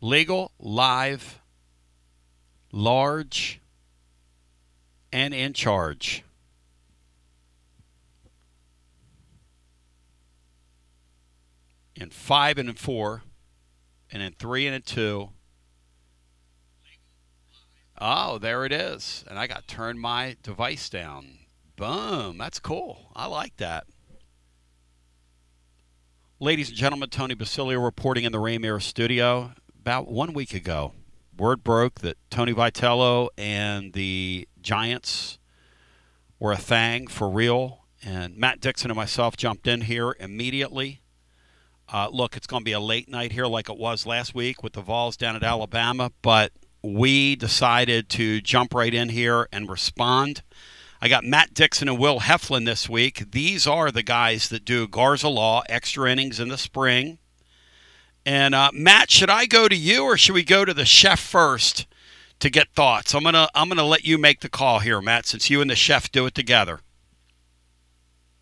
Legal, live, large, and in charge. In 5 and in 4, and in 3 and in 2. Oh, there it is. And I got to turn my device down. Boom. That's cool. I like that. Ladies and gentlemen, Tony Basilio reporting in the Raymere studio. About 1 week ago, word broke that Tony Vitello and the Giants were a thing for real. And Matt Dixon and myself jumped in here immediately. Look, it's going to be a late night here like it was last week with the Vols down at Alabama, but we decided to jump right in here and respond. I got Matt Dixon and Will Heflin this week. These are the guys that do Garza Law, extra innings in the spring. And Matt, should I go to you or should we go to the chef first to get thoughts? I'm gonna let you make the call here, Matt, since you and the chef do it together.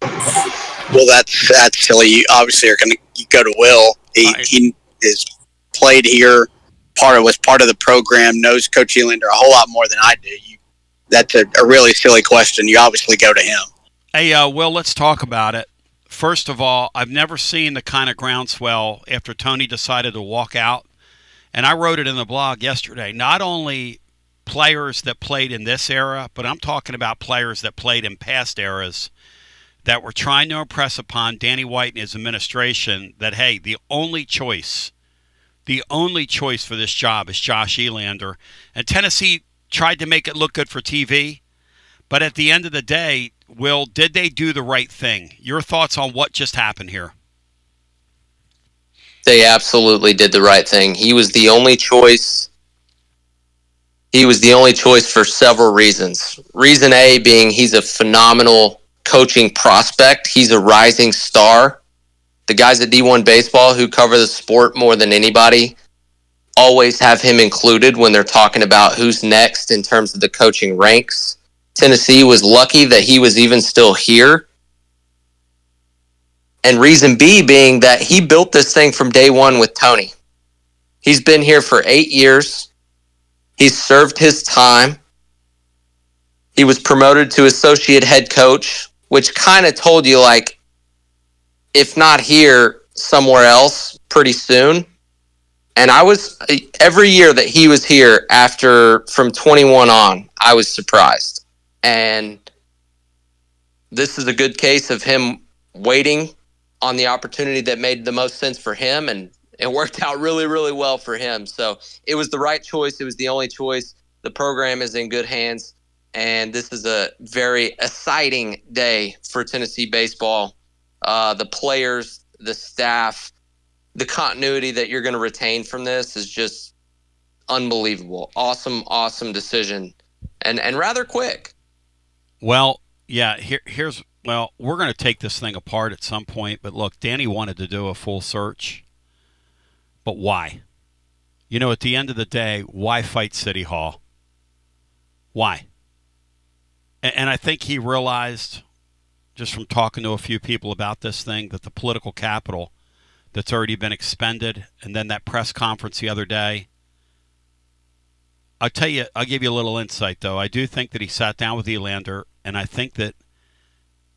Well, that's silly. You obviously are going to go to Will. He is played here. Was part of the program. Knows Coach Elander a whole lot more than I do. That's a really silly question. You obviously go to him. Hey, Will, let's talk about it. First of all, I've never seen the kind of groundswell after Tony decided to walk out. And I wrote it in the blog yesterday. Not only players that played in this era, but I'm talking about players that played in past eras that were trying to impress upon Danny White and his administration that, hey, the only choice for this job is Josh Elander. And Tennessee tried to make it look good for TV. But at the end of the day, Will, did they do the right thing? Your thoughts on what just happened here? They absolutely did the right thing. He was the only choice. He was the only choice for several reasons. Reason A being he's a phenomenal coaching prospect. He's a rising star. The guys at D1 Baseball who cover the sport more than anybody always have him included when they're talking about who's next in terms of the coaching ranks. Tennessee was lucky that he was even still here. And reason B being that he built this thing from day one with Tony. He's been here for 8 years. He's served his time. He was promoted to associate head coach, which kind of told you, like, if not here, somewhere else pretty soon. And every year that he was here from 21 on, I was surprised. And this is a good case of him waiting on the opportunity that made the most sense for him, and it worked out really, really well for him. So it was the right choice. It was the only choice. The program is in good hands, and this is a very exciting day for Tennessee baseball. The players, the staff, the continuity that you're going to retain from this is just unbelievable. Awesome decision, and rather quick. Well, yeah, we're going to take this thing apart at some point, but look, Danny wanted to do a full search. But why? At the end of the day, why fight City Hall? Why? And I think he realized, just from talking to a few people about this thing, that the political capital that's already been expended, and then that press conference the other day. I'll give you a little insight, though. I do think that he sat down with Elander, and I think that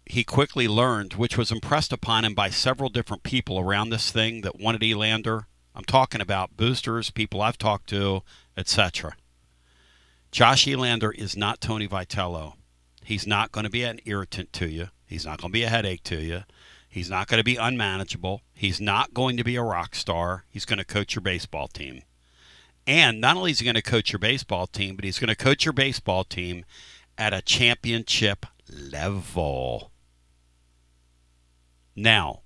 he quickly learned, which was impressed upon him by several different people around this thing that wanted Elander. I'm talking about boosters, people I've talked to, etc. Josh Elander is not Tony Vitello. He's not going to be an irritant to you. He's not going to be a headache to you. He's not going to be unmanageable. He's not going to be a rock star. He's going to coach your baseball team. And not only is he going to coach your baseball team, but he's going to coach your baseball team at a championship level. Now,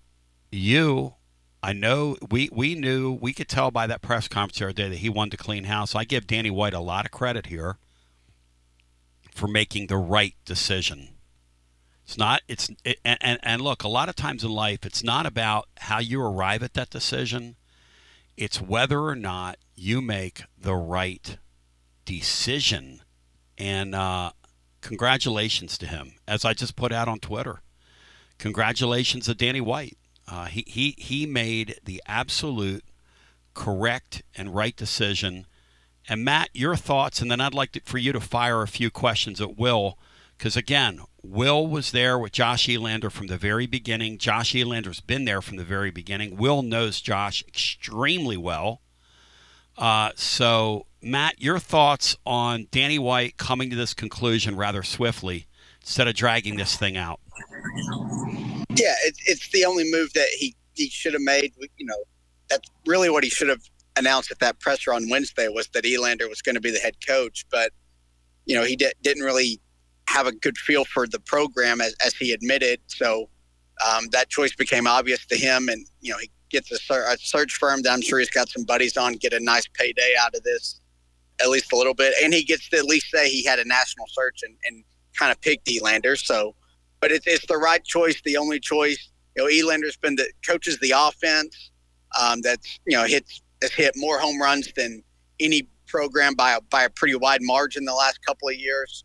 I know we could tell by that press conference the other day that he wanted to clean house. I give Danny White a lot of credit here for making the right decision. And look, a lot of times in life, it's not about how you arrive at that decision. It's whether or not you make the right decision. And congratulations to him, as I just put out on Twitter. Congratulations to Danny White. He made the absolute correct and right decision. And Matt, your thoughts, and then I'd like for you to fire a few questions at Will, because again, Will was there with Josh Elander from the very beginning. Josh Elander's been there from the very beginning. Will knows Josh extremely well. So, Matt, your thoughts on Danny White coming to this conclusion rather swiftly instead of dragging this thing out? Yeah, it's the only move that he should have made. That's really what he should have announced at that presser on Wednesday, was that Elander was going to be the head coach. But, he didn't really have a good feel for the program, as he admitted. So that choice became obvious to him. And, he gets a search firm that I'm sure he's got some buddies on, get a nice payday out of this, at least a little bit. And he gets to at least say he had a national search and kind of picked Elander. So, but it's the right choice, the only choice. Elander's been coaches the offense that's, has hit more home runs than any program by a pretty wide margin the last couple of years.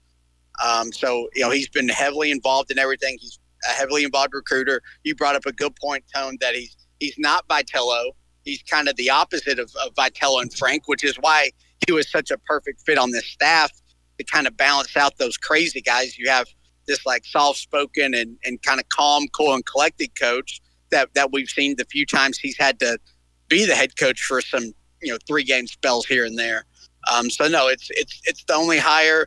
So, he's been heavily involved in everything. He's a heavily involved recruiter. You brought up a good point, Tone, that he's not Vitello. He's kind of the opposite of Vitello and Frank, which is why he was such a perfect fit on this staff to kind of balance out those crazy guys. You have this like soft-spoken and kind of calm, cool, and collected coach that we've seen the few times he's had to be the head coach for some 3-game spells here and there. So no, it's the only hire.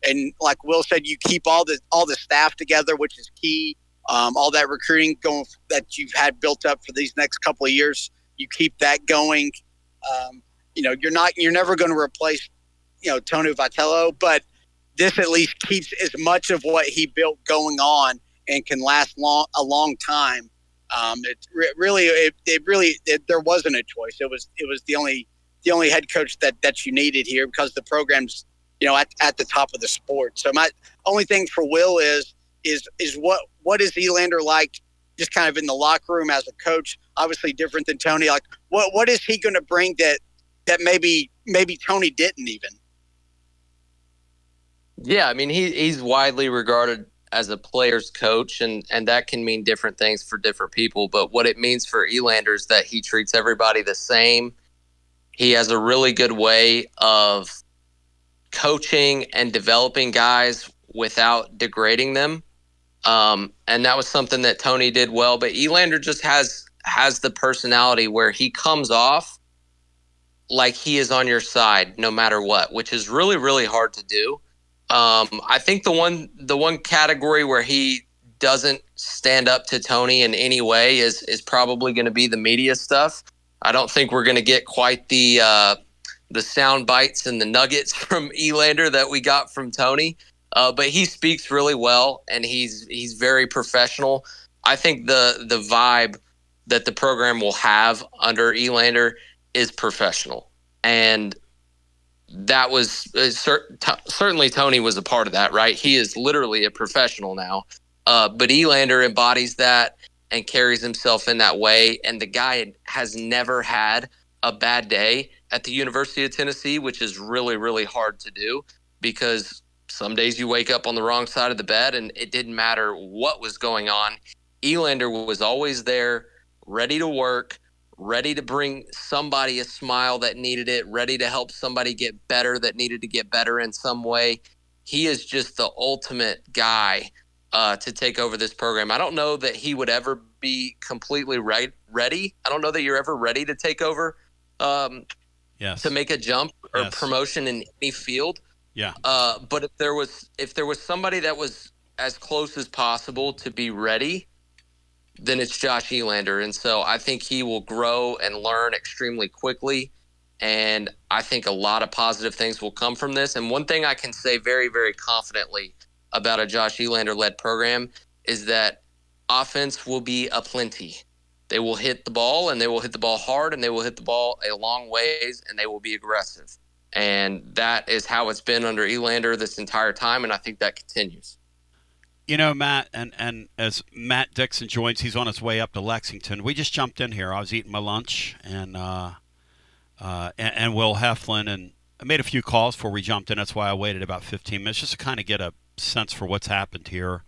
And like Will said, you keep all the staff together, which is key. All that recruiting going that you've had built up for these next couple of years, you keep that going. You're never going to replace Tony Vitello, but this at least keeps as much of what he built going on and can last a long time. There wasn't a choice. It was the only head coach that you needed here, because the program's at the top of the sport. So my only thing for Will is what is Elander like, just kind of in the locker room as a coach? Obviously different than Tony. Like what is he going to bring that maybe Tony didn't even? Yeah, I mean he's widely regarded as a player's coach, and that can mean different things for different people. But what it means for Elander is that he treats everybody the same. He has a really good way of coaching and developing guys without degrading them. And that was something that Tony did well. But Elander just has the personality where he comes off like he is on your side no matter what, which is really, really hard to do. I think the one category where he doesn't stand up to Tony in any way is probably going to be the media stuff. I don't think we're going to get quite the sound bites and the nuggets from Elander that we got from Tony. But he speaks really well, and he's very professional. I think the vibe that the program will have under Elander is professional, and that was certainly Tony was a part of that, right? He is literally a professional now. But Elander embodies that and carries himself in that way. And the guy has never had a bad day at the University of Tennessee, which is really, really hard to do, because some days you wake up on the wrong side of the bed and it didn't matter what was going on. Elander was always there, ready to work, ready to bring somebody a smile that needed it, ready to help somebody get better that needed to get better in some way. He is just the ultimate guy to take over this program. I don't know that he would ever be completely ready. I don't know that you're ever ready to take over to make a jump or promotion in any field. Yeah. But if there was somebody that was as close as possible to be ready, then it's Josh Elander. And so I think he will grow and learn extremely quickly. And I think a lot of positive things will come from this. And one thing I can say very, very confidently about a Josh Elander-led program is that offense will be aplenty. They will hit the ball, and they will hit the ball hard, and they will hit the ball a long ways, and they will be aggressive. And that is how it's been under Elander this entire time, and I think that continues. Matt, and as Matt Dixon joins, he's on his way up to Lexington. We just jumped in here. I was eating my lunch, and Will Heflin, and I made a few calls before we jumped in. That's why I waited about 15 minutes, just to kind of get a sense for what's happened here.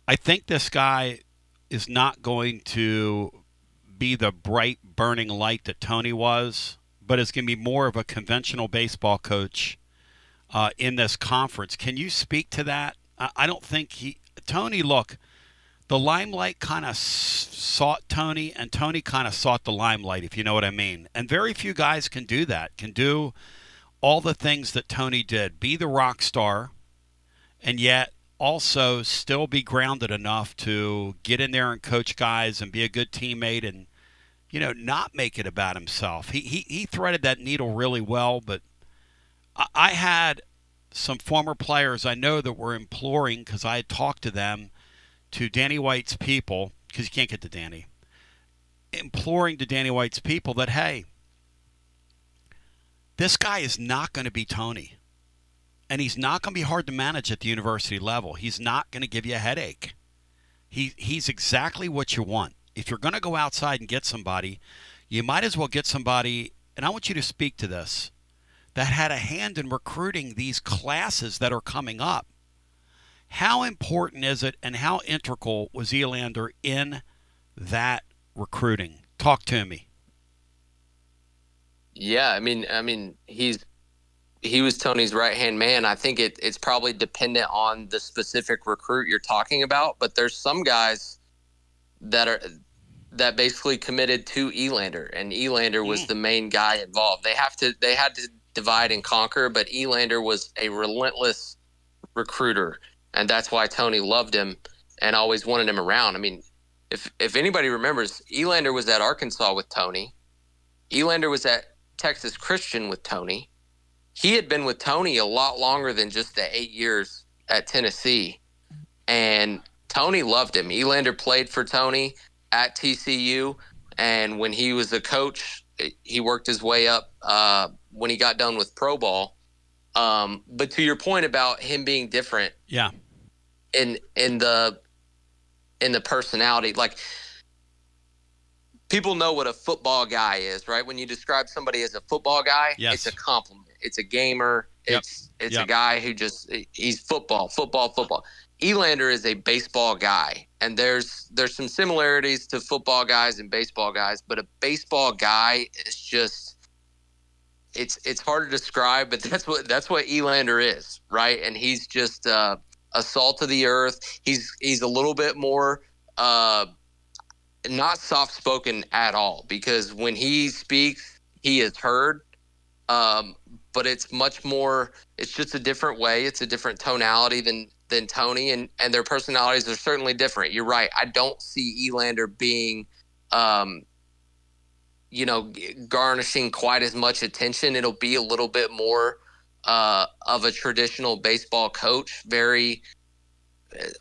I think this guy is not going to be the bright, burning light that Tony was, but is going to be more of a conventional baseball coach in this conference. Can you speak to that? I don't think Tony, look, the limelight kind of sought Tony, and Tony kind of sought the limelight, if you know what I mean. And very few guys can do that, can do all the things that Tony did, be the rock star, and yet also still be grounded enough to get in there and coach guys and be a good teammate and, not make it about himself. He threaded that needle really well, but I had some former players I know that were imploring, because I had talked to them, to Danny White's people, because you can't get to Danny, imploring to Danny White's people that, hey, this guy is not going to be Tony. And he's not going to be hard to manage at the university level. He's not going to give you a headache. He's exactly what you want. If you're going to go outside and get somebody, you might as well get somebody, and I want you to speak to this, that had a hand in recruiting these classes that are coming up. How important is it, and how integral was Elander in that recruiting? Talk to me. Yeah, I mean, he was Tony's right-hand man. I think it's probably dependent on the specific recruit you're talking about, but there's some guys that basically committed to Elander, and Elander was the main guy involved. They had to divide and conquer, but Elander was a relentless recruiter, and that's why Tony loved him and always wanted him around. I mean, if anybody remembers, Elander was at Arkansas with Tony. Elander was at Texas Christian with Tony. He had been with Tony a lot longer than just the 8 years at Tennessee. And Tony loved him. Elander played for Tony at TCU. And when he was a coach, he worked his way up when he got done with pro ball. But to your point about him being different, yeah, in the personality, like, people know what a football guy is, right? When you describe somebody as a football guy, yes, it's a compliment. It's a gamer. It's a guy who he's football. Elander is a baseball guy, and there's some similarities to football guys and baseball guys, but a baseball guy is just it's hard to describe, but that's what Elander is, right? And he's just a salt of the earth. He's a little bit more not soft-spoken at all, because when he speaks, he is heard. But it's much more, it's just a different way. It's a different tonality than Tony, and their personalities are certainly different. You're right. I don't see Elander being, garnishing quite as much attention. It'll be a little bit more of a traditional baseball coach, very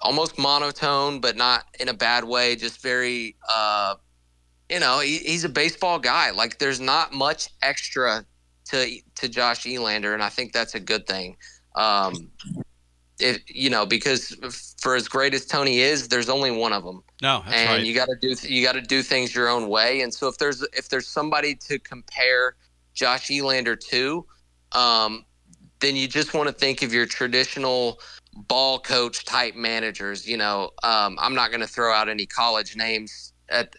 almost monotone, but not in a bad way. Just very, he's a baseball guy. Like, there's not much extra to Josh Elander, and I think that's a good thing. Because for as great as Tony is, there's only one of them. No, that's and right. you got to do things your own way. And so if there's somebody to compare Josh Elander to, then you just want to think of your traditional ball coach type managers. I'm not going to throw out any college names at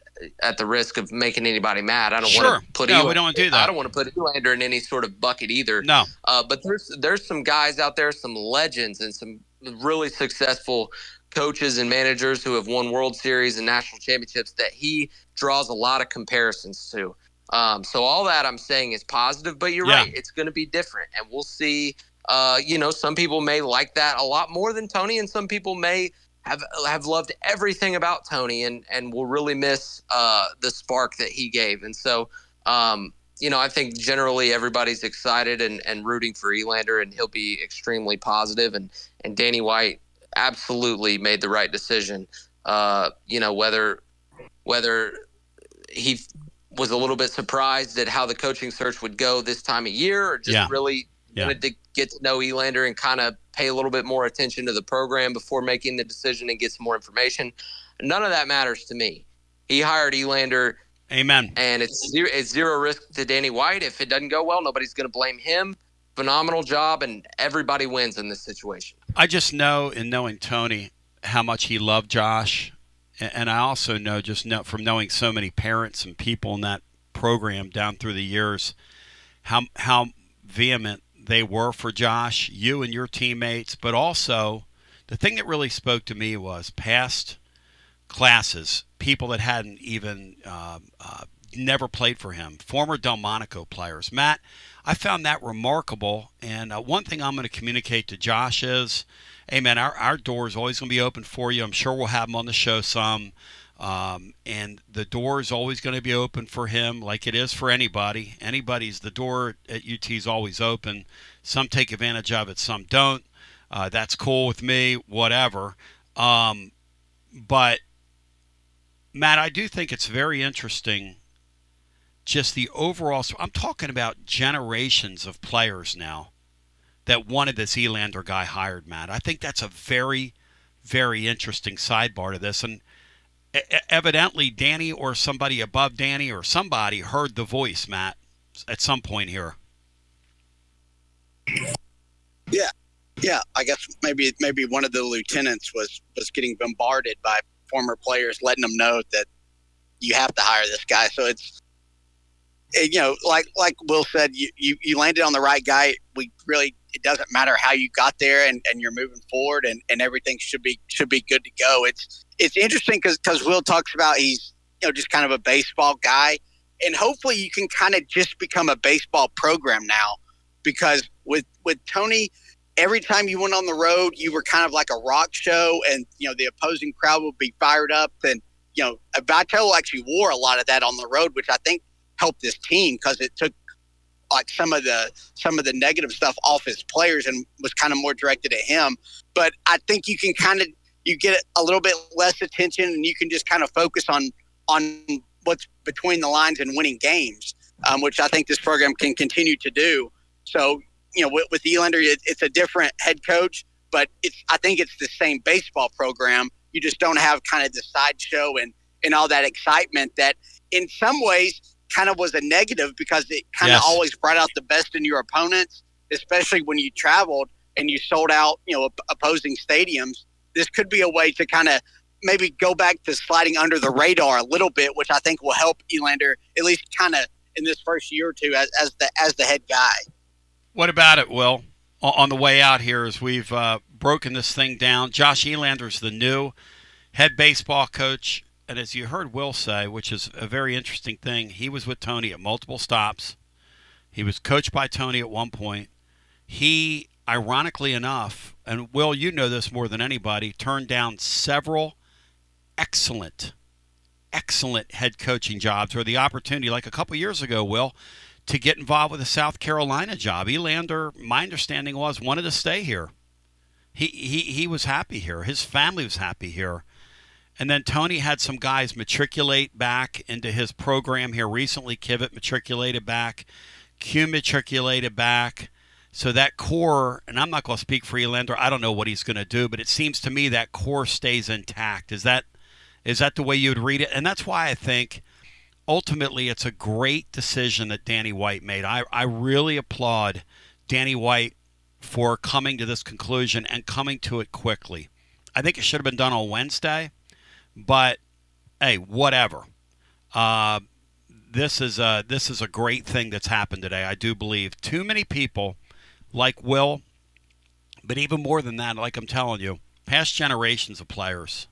the risk of making anybody mad. I don't want to put we don't want to do that. I don't want to put Elander in any sort of bucket either. No. But there's some guys out there, some legends and some really successful coaches and managers who have won World Series and national championships that he draws a lot of comparisons to. So all that I'm saying is positive, but you're right. It's going to be different, and we'll see. Some people may like that a lot more than Tony, and some people may have loved everything about Tony and will really miss the spark that he gave. And so, I think generally everybody's excited and rooting for Elander, and he'll be extremely positive. And Danny White absolutely made the right decision. Whether he was a little bit surprised at how the coaching search would go this time of year, or just really wanted to get to know Elander and kind of pay a little bit more attention to the program before making the decision and get some more information. None of that matters to me. He hired Elander. Amen. And it's zero risk to Danny White. If it doesn't go well, nobody's going to blame him. Phenomenal job, and everybody wins in this situation. I just know, in knowing Tony, how much he loved Josh, and I also know from knowing so many parents and people in that program down through the years how vehement they were for Josh, you and your teammates, but also the thing that really spoke to me was past classes, people that hadn't even never played for him, former Delmonico players. Matt, I found that remarkable. And one thing I'm going to communicate to Josh is, hey, man, our door is always going to be open for you. I'm sure we'll have him on the show some. And the door is always going to be open for him like it is for anybody. The door at UT is always open. Some take advantage of it, some don't. That's cool with me, whatever. But, Matt, I do think it's very interesting just the overall. So I'm talking about generations of players now that wanted this Elander guy hired, Matt. I think that's a very, very interesting sidebar to this. And evidently Danny or somebody above Danny or somebody heard the voice, Matt, at some point here. Yeah. I guess maybe one of the lieutenants was getting bombarded by former players, letting them know that you have to hire this guy. So it's, like Will said, you landed on the right guy. It doesn't matter how you got there, and you're moving forward, and everything should be good to go. It's interesting because Will talks about he's just kind of a baseball guy, and hopefully you can kind of just become a baseball program now, because with Tony, every time you went on the road, you were kind of like a rock show, and the opposing crowd would be fired up, and Vitello actually wore a lot of that on the road, which I think helped this team because it took like some of the negative stuff off his players and was kind of more directed at him. But I think you can you get a little bit less attention, and you can just kind of focus on what's between the lines and winning games, which I think this program can continue to do. So, with Elander, it's a different head coach, but I think it's the same baseball program. You just don't have kind of the sideshow and all that excitement that in some ways kind of was a negative, because it kind of always brought out the best in your opponents, especially when you traveled and you sold out, opposing stadiums. This could be a way to kind of maybe go back to sliding under the radar a little bit, which I think will help Elander at least kind of in this first year or two as the head guy. What about it, Will? On the way out here, as we've broken this thing down, Josh Elander's the new head baseball coach. And as you heard Will say, which is a very interesting thing, he was with Tony at multiple stops. He was coached by Tony at one point. He, ironically enough, and Will, you know this more than anybody, turned down several excellent head coaching jobs, or the opportunity, like a couple years ago, Will, to get involved with a South Carolina job. Elander, my understanding was, wanted to stay here. He was happy here. His family was happy here. And then Tony had some guys matriculate back into his program here recently. Kivett matriculated back. Q matriculated back. So that core, and I'm not going to speak for Elander, I don't know what he's going to do, but it seems to me that core stays intact. Is that the way you would read it? And that's why I think ultimately it's a great decision that Danny White made. I really applaud Danny White for coming to this conclusion and coming to it quickly. I think it should have been done on Wednesday. But hey, whatever. This is a great thing that's happened today. I do believe too many people, like Will, but even more than that, like I'm telling you, past generations of players.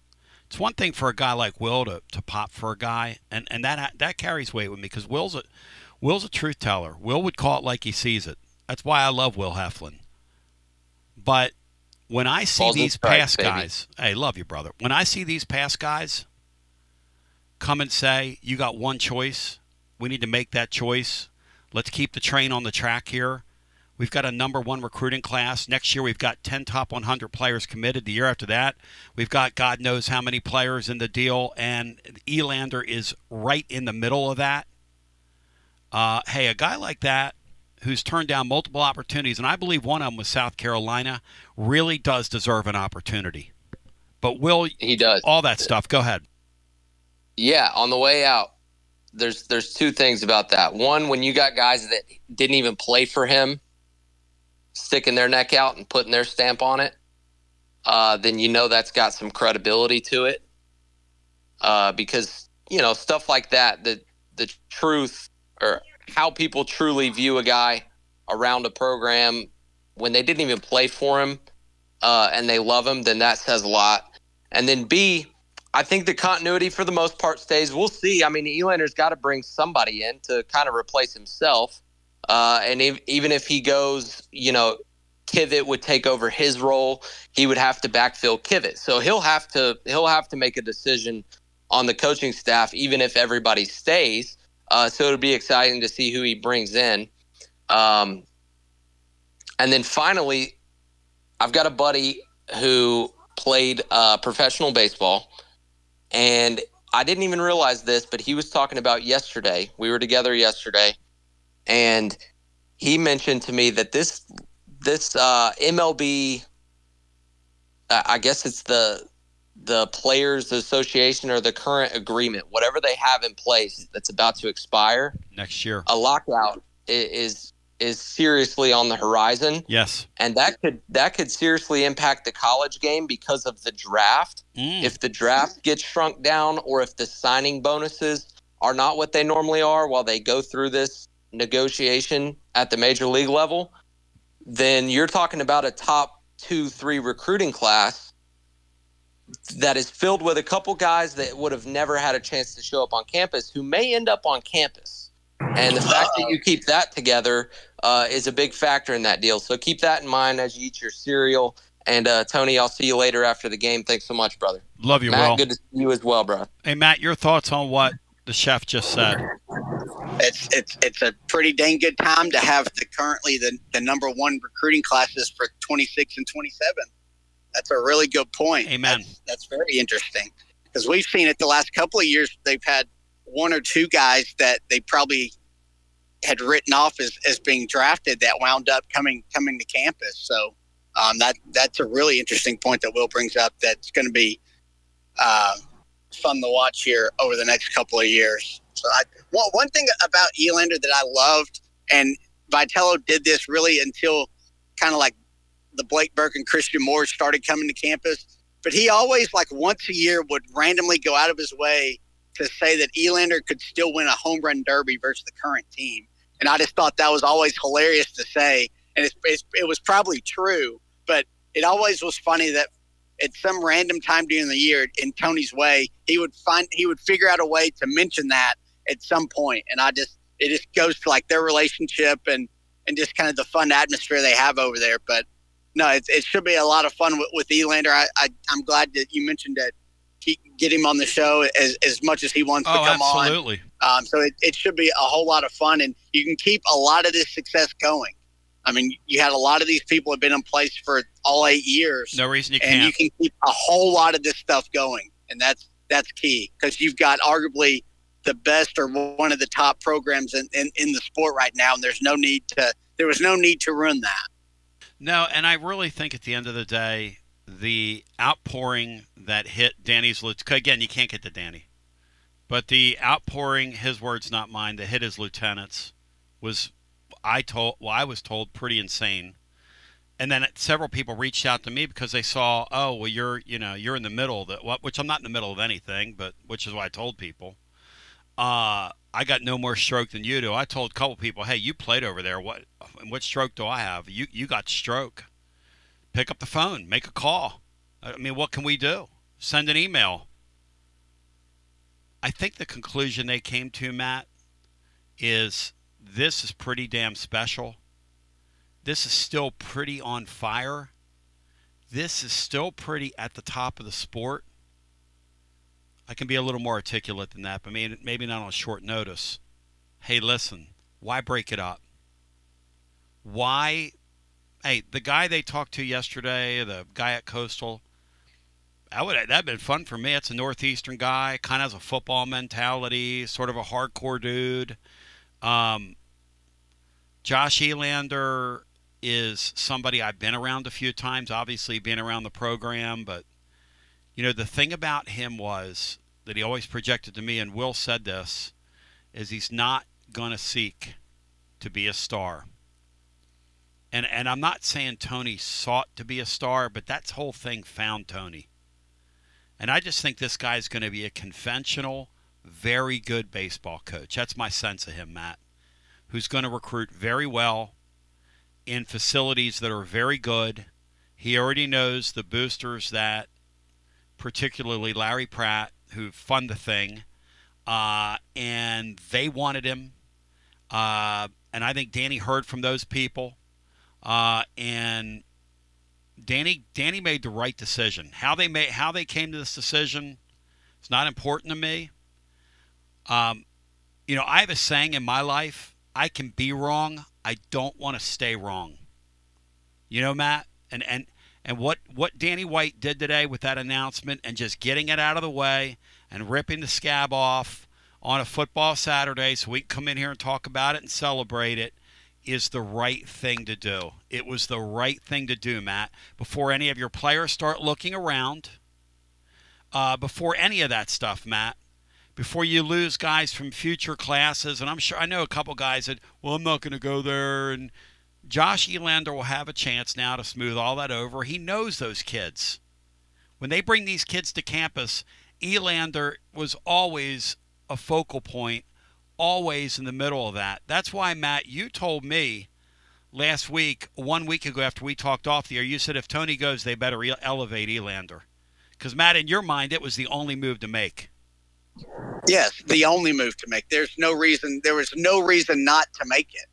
It's one thing for a guy like Will to pop for a guy, and that carries weight with me, because Will's a truth teller. Will would call it like he sees it. That's why I love Will Heflin. But when I see these past guys, hey, love you, brother. When I see these past guys come and say, you got one choice, we need to make that choice. Let's keep the train on the track here. We've got a number one recruiting class. Next year, we've got 10 top 100 players committed. The year after that, we've got God knows how many players in the deal, and Elander is right in the middle of that. Hey, a guy like that, who's turned down multiple opportunities, and I believe one of them was South Carolina, really does deserve an opportunity. But Will, he does all that stuff. Go ahead. Yeah, on the way out, there's two things about that. One, when you got guys that didn't even play for him sticking their neck out and putting their stamp on it, then that's got some credibility to it. because, stuff like that, the truth or how people truly view a guy around a program when they didn't even play for him and they love him, then that says a lot. And then B, I think the continuity for the most part stays. We'll see. I mean, Elander's got to bring somebody in to kind of replace himself. And even if he goes, Kivett would take over his role. He would have to backfill Kivett. So he'll have to make a decision on the coaching staff, even if everybody stays. So it'll be exciting to see who he brings in. And then finally, I've got a buddy who played professional baseball, and I didn't even realize this, but he was talking about yesterday. We were together yesterday, and he mentioned to me that this MLB, I guess it's the Players Association or the current agreement, whatever they have in place that's about to expire next year. A lockout is seriously on the horizon. Yes. And that could seriously impact the college game because of the draft. If the draft gets shrunk down or if the signing bonuses are not what they normally are while they go through this negotiation at the major league level, then you're talking about a top 2-3 recruiting class that is filled with a couple guys that would have never had a chance to show up on campus who may end up on campus. And the fact that you keep that together is a big factor in that deal. So keep that in mind as you eat your cereal. And, Tony, I'll see you later after the game. Thanks so much, brother. Love you, Matt, Will. good to see you as well, bro. Hey, Matt, your thoughts on what the chef just said? It's a pretty dang good time to have currently the number one recruiting classes for 26 and 27. That's a really good point. Amen. That's very interesting because we've seen it the last couple of years. They've had one or two guys that they probably had written off as being drafted that wound up coming to campus. So that's a really interesting point that Will brings up. That's going to be fun to watch here over the next couple of years. So one thing about Elander that I loved, and Vitello did this really until kind of like the Blake Burke and Christian Moore started coming to campus, but he always like once a year would randomly go out of his way to say that Elander could still win a home run derby versus the current team. And I just thought that was always hilarious to say. And it was probably true, but it always was funny that at some random time during the year in Tony's way, he would figure out a way to mention that at some point. And it just goes to like their relationship and just kind of the fun atmosphere they have over there. But no, it should be a lot of fun with Elander. I'm glad that you mentioned that. Get him on the show as much as he wants to come absolutely. on. So it should be a whole lot of fun, and you can keep a lot of this success going. I mean, you had a lot of these people have been in place for all 8 years. No reason you and can't. You can keep a whole lot of this stuff going, and that's key because you've got arguably the best or one of the top programs in the sport right now, and there was no need to ruin that. No, and I really think at the end of the day, the outpouring that hit Danny's – again, you can't get to Danny. But the outpouring, his words, not mine, that hit his lieutenants was, I was told, pretty insane. And then several people reached out to me because they saw, oh, well, you're in the middle of it, which I'm not in the middle of anything, but which is what I told people. I got no more stroke than you do. I told a couple people, hey, you played over there. What stroke do I have? You got stroke. Pick up the phone. Make a call. I mean, what can we do? Send an email. I think the conclusion they came to, Matt, is this is pretty damn special. This is still pretty on fire. This is still pretty at the top of the sport. I can be a little more articulate than that, but maybe not on short notice. Hey, listen, why break it up? Why? Hey, the guy they talked to yesterday, the guy at Coastal, that'd been fun for me. It's a Northeastern guy, kind of has a football mentality, sort of a hardcore dude. Josh Elander is somebody I've been around a few times, obviously being around the program, but the thing about him was that he always projected to me, and Will said this, is he's not going to seek to be a star. And I'm not saying Tony sought to be a star, but that whole thing found Tony. And I just think this guy's going to be a conventional, very good baseball coach. That's my sense of him, Matt, who's going to recruit very well in facilities that are very good. He already knows the boosters that, particularly Larry Pratt, who fund the thing, and they wanted him. And I think Danny heard from those people. And Danny made the right decision. How they came to this decision, it's not important to me. You know, I have a saying in my life: I can be wrong. I don't want to stay wrong. You know, Matt, and what Danny White did today with that announcement and just getting it out of the way and ripping the scab off on a football Saturday so we can come in here and talk about it and celebrate it is the right thing to do. It was the right thing to do, Matt, before any of your players start looking around, before any of that stuff, Matt, before you lose guys from future classes. And I know a couple guys that, well, I'm not going to go there. And Josh Elander will have a chance now to smooth all that over. He knows those kids. When they bring these kids to campus, Elander was always a focal point, always in the middle of that. That's why, Matt, you told me last week, 1 week ago after we talked off the air, you said if Tony goes, they better elevate Elander. Because, Matt, in your mind, it was the only move to make. Yes, the only move to make. There was no reason not to make it.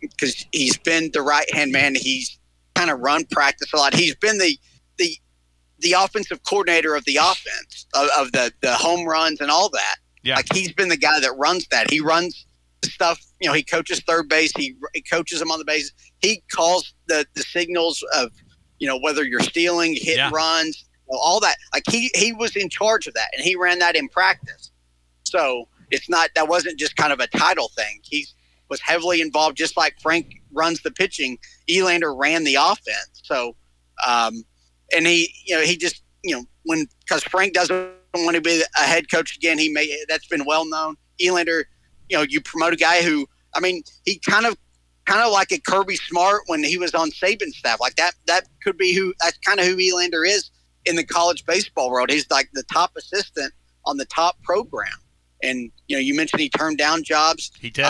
Because he's been the right-hand man. He's kind of run practice a lot. He's been the offensive coordinator of the offense, of the home runs and all that. Yeah. Like, he's been the guy that runs that. He runs the stuff. You know, he coaches third base. He coaches them on the bases. He calls the signals of, you know, whether you're stealing, hit runs, you know, all that. Like, he was in charge of that, and he ran that in practice. So that wasn't just kind of a title thing. He was heavily involved, just like Frank runs the pitching. Elander ran the offense. So, and he just, because Frank doesn't want to be a head coach again, that's been well known. Elander, you promote a guy who, I mean, he kind of like a Kirby Smart when he was on Saban's staff. Like that could be that's kind of who Elander is in the college baseball world. He's like the top assistant on the top program. And, you mentioned he turned down jobs. He did.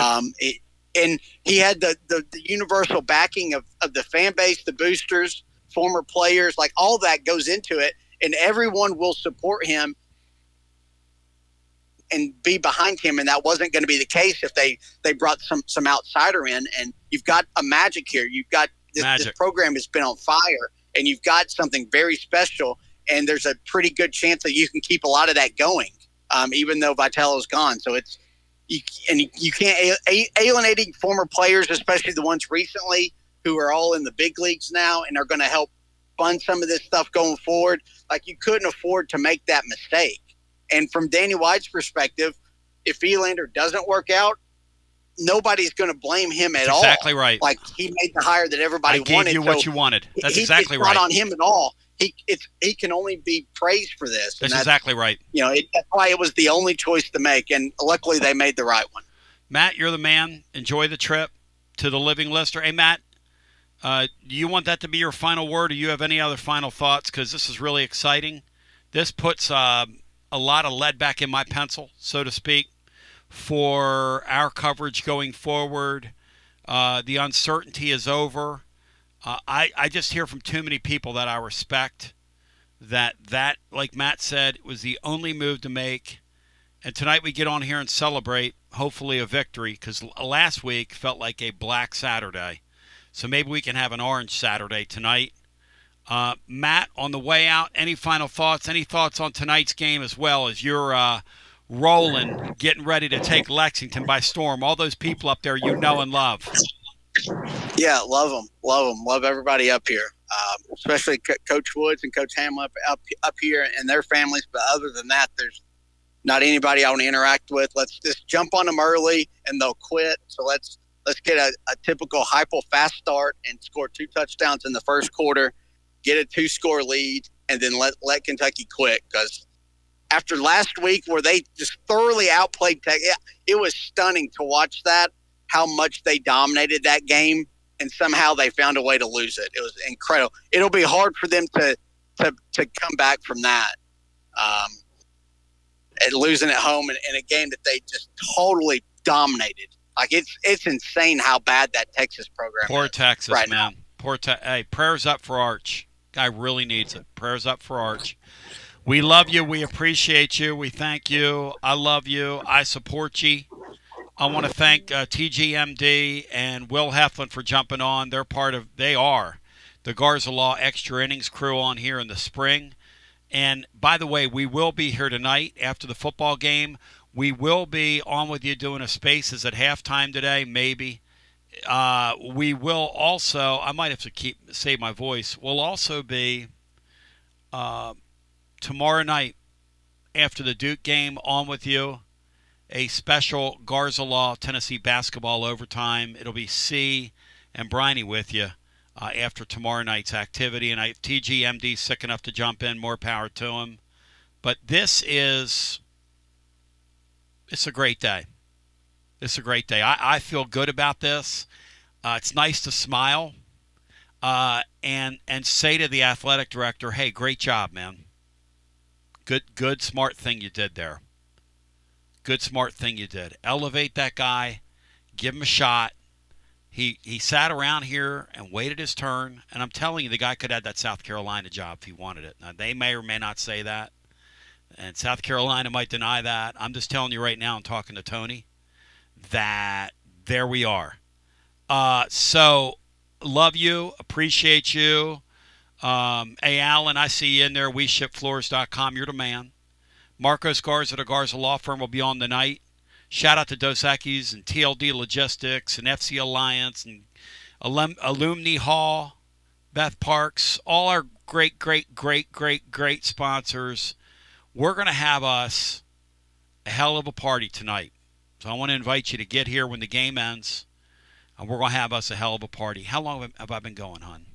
And he had the universal backing of the fan base, the boosters, former players, like all that goes into it. And everyone will support him and be behind him. And that wasn't going to be the case if they brought some outsider in. And you've got a magic here. You've got this program has been on fire, and you've got something very special. And there's a pretty good chance that you can keep a lot of that going, even though Vitello's gone. So you can't alienating former players, especially the ones recently who are all in the big leagues now and are going to help fund some of this stuff going forward. Like, you couldn't afford to make that mistake. And from Danny White's perspective, if Elander doesn't work out, nobody's going to blame him at all. Exactly right. Like, he made the hire that everybody wanted. I gave you what you wanted. That's exactly right. It's not on him at all. He can only be praised for this. That's exactly right. That's why it was the only choice to make, and luckily they made the right one. Matt, you're the man. Enjoy the trip to the Living Lister. Hey, Matt, do you want that to be your final word, or do you have any other final thoughts? Because this is really exciting. This puts a lot of lead back in my pencil, so to speak, for our coverage going forward. The uncertainty is over. I just hear from too many people that I respect that, like Matt said, was the only move to make. And tonight we get on here and celebrate, hopefully, a victory, because last week felt like a black Saturday. So maybe we can have an orange Saturday tonight. Matt, on the way out, any final thoughts? Any thoughts on tonight's game as well as you're rolling, getting ready to take Lexington by storm? All those people up there you know and love. Yeah, love them. Love everybody up here, especially Coach Woods and Coach Ham up here and their families. But other than that, there's not anybody I want to interact with. Let's just jump on them early, and they'll quit. So let's get a typical Heupel fast start and score 2 touchdowns in the first quarter, get a 2-score lead, and then let Kentucky quit. Because after last week where they just thoroughly outplayed Tech, it was stunning to watch that, how much they dominated that game, and somehow they found a way to lose it. It was incredible. It'll be hard for them to come back from that. And losing at home in a game that they just totally dominated. Like it's insane how bad that Texas program Poor is Texas, right man. now. Hey, prayers up for Arch. Guy really needs it. Prayers up for Arch. We love you. We appreciate you. We thank you. I love you. I support you. I want to thank TGMD and Will Heflin for jumping on. They are the Garza Law Extra Innings crew on here in the spring. And by the way, we will be here tonight after the football game. We will be on with you doing a Spaces at halftime today, maybe. We will also, I might have to save my voice. We'll also be tomorrow night after the Duke game on with you. A special Garza Law Tennessee basketball overtime. It'll be C and Briney with you after tomorrow night's activity. And TGMD sick enough to jump in. More power to him. But it's a great day. It's a great day. I feel good about this. It's nice to smile and say to the athletic director, hey, great job, man. Good, smart thing you did there. Good, smart thing you did. Elevate that guy. Give him a shot. He sat around here and waited his turn. And I'm telling you, the guy could have that South Carolina job if he wanted it. Now, they may or may not say that. And South Carolina might deny that. I'm just telling you right now, I'm talking to Tony, that there we are. So, love you. Appreciate you. Hey, Alan, I see you in there. WeShipFloors.com. You're the man. Marcos Garza at the Garza Law Firm will be on the night. Shout out to Dos Equis and TLD Logistics and FC Alliance and Alumni Hall, Beth Parks, all our great sponsors. We're going to have us a hell of a party tonight. So I want to invite you to get here when the game ends, and we're going to have us a hell of a party. How long have I been going, hon?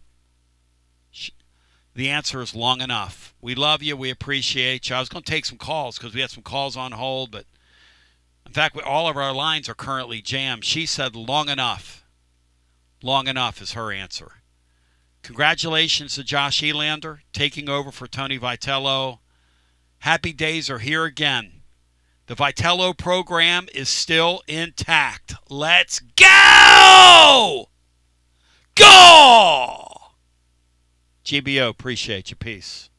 The answer is long enough. We love you. We appreciate you. I was going to take some calls because we had some calls on hold, but in fact, all of our lines are currently jammed. She said long enough. Long enough is her answer. Congratulations to Josh Elander taking over for Tony Vitello. Happy days are here again. The Vitello program is still intact. Let's go! Go! GBO, appreciate you. Peace.